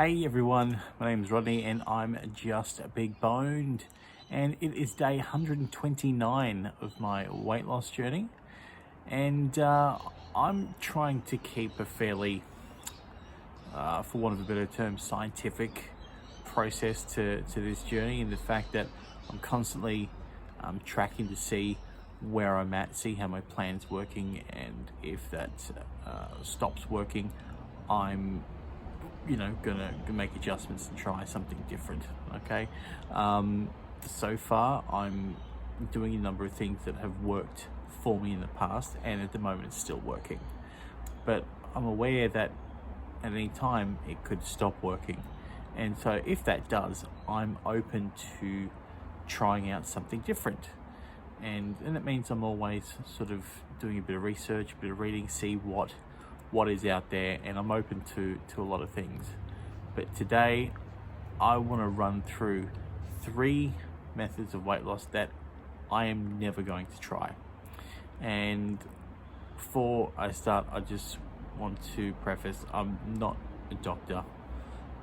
Hey everyone, my name is Rodney and I'm just big boned, and it is day 129 of my weight loss journey, and I'm trying to keep a fairly, for want of a better term, scientific process to this journey, in the fact that I'm constantly tracking to see where I'm at, see how my plan's working, and if that stops working, I'm gonna make adjustments and try something different. Okay. So far I'm doing a number of things that have worked for me in the past, and at the moment it's still working, but I'm aware that at any time it could stop working, and so if that does, I'm open to trying out something different. And it means I'm always sort of doing a bit of research, a bit of reading, see what is out there, and I'm open to a lot of things. But today I want to run through 3 methods of weight loss that I am never going to try. And before I start, I just want to preface, I'm not a doctor,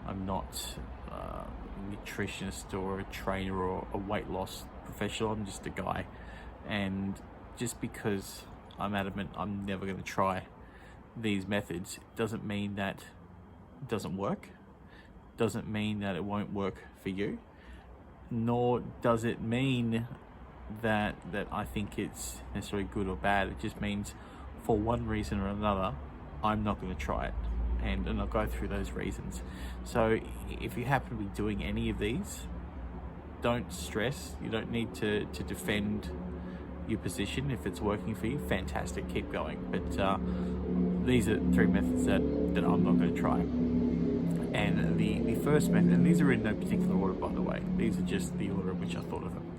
I'm not a nutritionist or a trainer or a weight loss professional. I'm just a guy, and just because I'm adamant I'm never going to try these methods doesn't mean that it doesn't work, doesn't mean that it won't work for you, nor does it mean that I think it's necessarily good or bad. It just means for one reason or another I'm not going to try it, and I'll go through those reasons. So if you happen to be doing any of these, don't stress. You don't need to defend your position. If it's working for you, fantastic, keep going. But these are 3 methods that I'm not going to try. And the first method, and these are in no particular order, by the way, these are just the order in which I thought of them.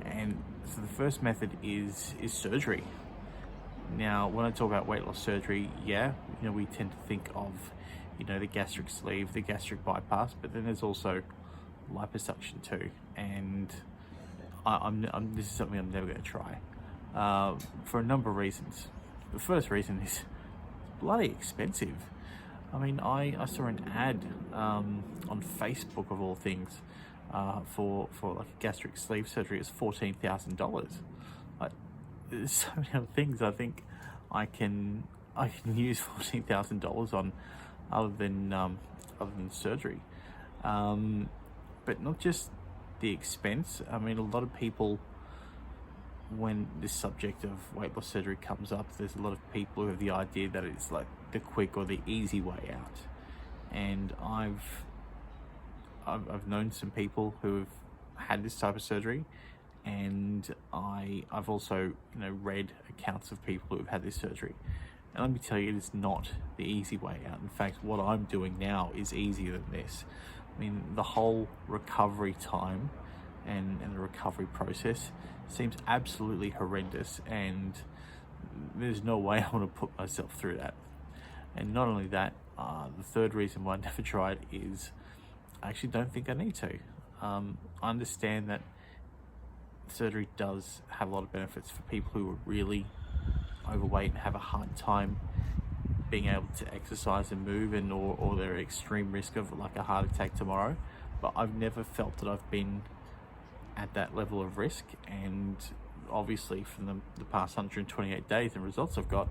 And so the first method is surgery. Now, when I talk about weight loss surgery, we tend to think of, the gastric sleeve, the gastric bypass, but then there's also liposuction too. And this is something I'm never going to try, for a number of reasons. The first reason is bloody expensive. I mean, I saw an ad on Facebook, of all things, for like a gastric sleeve surgery. It's $14,000. Like, there's so many other things I think I can use $14,000 on, other than surgery. But not just the expense. I mean, a lot of people, when this subject of weight loss surgery comes up, there's a lot of people who have the idea that it's like the quick or the easy way out. And I've known some people who have had this type of surgery, and I've also read accounts of people who have had this surgery. And let me tell you, it is not the easy way out. In fact, what I'm doing now is easier than this. I mean, the whole recovery time and the recovery process seems absolutely horrendous, and there's no way I want to put myself through that. And not only that, the third reason why I never tried is I actually don't think I need to. I understand that surgery does have a lot of benefits for people who are really overweight and have a hard time being able to exercise and move, and or they're at extreme risk of like a heart attack tomorrow. But I've never felt that I've been at that level of risk, and obviously from the past 128 days and results I've got,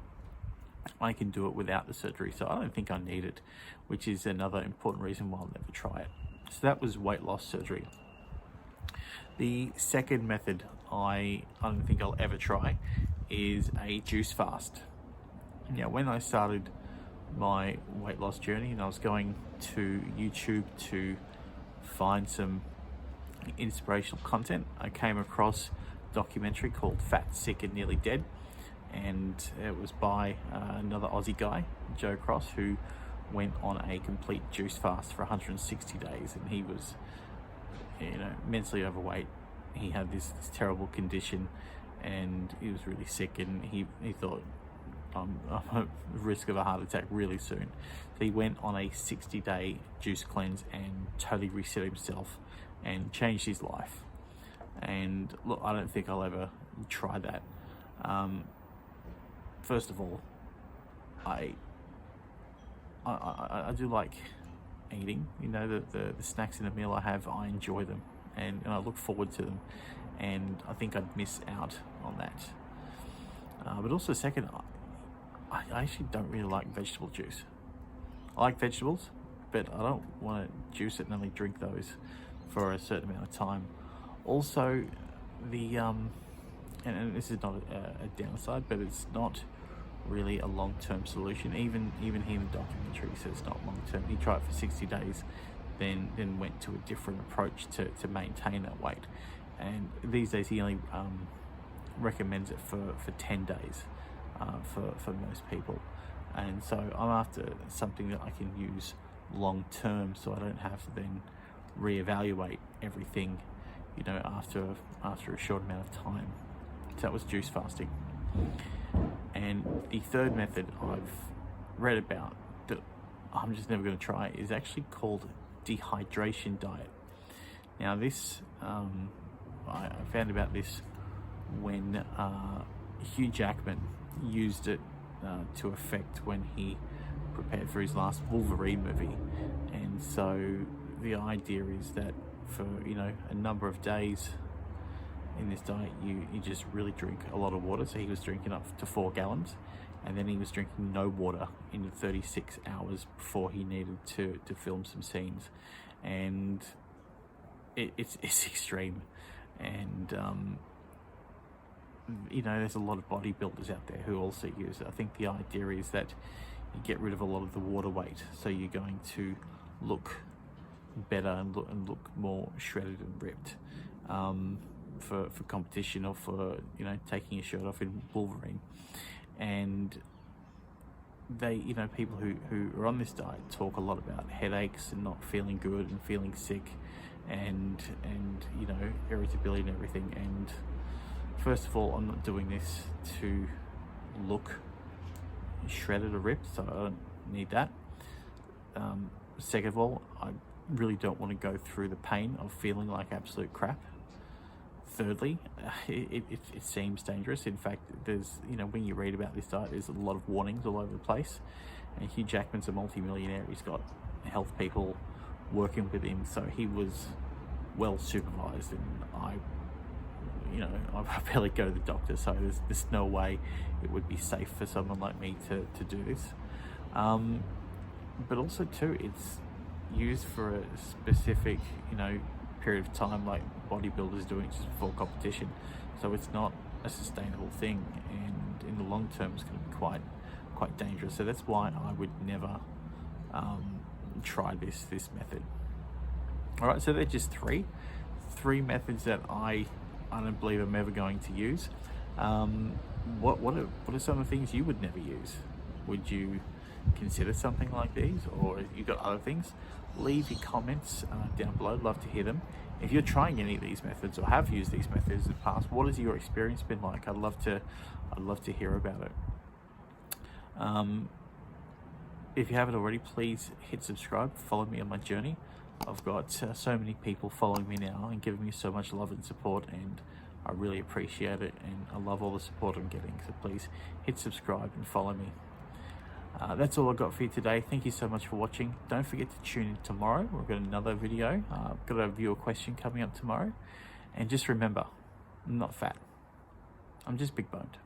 I can do it without the surgery, so I don't think I need it, which is another important reason why I'll never try it. So that was weight loss surgery. The second method I don't think I'll ever try is a juice fast. Now, when I started my weight loss journey and I was going to YouTube to find some inspirational content, I came across a documentary called Fat, Sick and Nearly Dead, and it was by another Aussie guy, Joe Cross, who went on a complete juice fast for 160 days, and he was immensely overweight. He had this terrible condition, and he was really sick, and he thought, I'm at risk of a heart attack really soon. So he went on a 60-day juice cleanse and totally reset himself and changed his life. And look, I don't think I'll ever try that. First of all, I do like eating. You know, the snacks in the meal I have, I enjoy them, and I look forward to them, and I think I'd miss out on that. But also, second, I actually don't really like vegetable juice. I like vegetables, but I don't want to juice it and only drink those for a certain amount of time. Also, the and this is not a downside, but it's not really a long-term solution. Even he in the documentary says it's not long-term. He tried it for 60 days, then went to a different approach to maintain that weight. And these days he only recommends it for 10 days for most people. And so I'm after something that I can use long-term, so I don't have to then reevaluate everything, you know, after a short amount of time. So that was juice fasting. And the third method I've read about that I'm just never going to try is actually called dehydration diet. Now this, I found about this when Hugh Jackman used it to effect when he prepared for his last Wolverine movie. And so the idea is that for, you know, a number of days in this diet, you just really drink a lot of water. So he was drinking up to 4 gallons, and then he was drinking no water in the 36 hours before he needed to film some scenes. And it's extreme. And you know, there's a lot of bodybuilders out there who also use it. I think the idea is that you get rid of a lot of the water weight, so you're going to look better and look more shredded and ripped for competition, or for, you know, taking your shirt off in Wolverine. And they, you know, people who are on this diet talk a lot about headaches and not feeling good and feeling sick, and you know, irritability and everything. And first of all, I'm not doing this to look shredded or ripped, so I don't need that. Second of all, I really don't want to go through the pain of feeling like absolute crap. Thirdly, it seems dangerous. In fact, there's, you know, when you read about this diet, there's a lot of warnings all over the place. And Hugh Jackman's a multi-millionaire. He's got health people working with him, so he was well supervised. And I barely go to the doctor, so there's no way it would be safe for someone like me to do this. But also too, it's used for a specific, you know, period of time, like bodybuilders doing just before competition. So it's not a sustainable thing, and in the long term it's going to be quite dangerous. So that's why I would never try this method. All right, so they're just three methods that I don't believe I'm ever going to use. What are some of the things you would never use? Would you consider something like these, or you got other things? Leave your comments down below. I'd love to hear them. If you're trying any of these methods or have used these methods in the past, what has your experience been like? I'd love to hear about it. If you haven't already, please hit subscribe. Follow me on my journey. I've got so many people following me now and giving me so much love and support, and I really appreciate it, and I love all the support I'm getting. So please hit subscribe and follow me. That's all I've got for you today. Thank you so much for watching. Don't forget to tune in tomorrow. We've got another video. I've got a viewer question coming up tomorrow. And just remember, I'm not fat. I'm just big boned.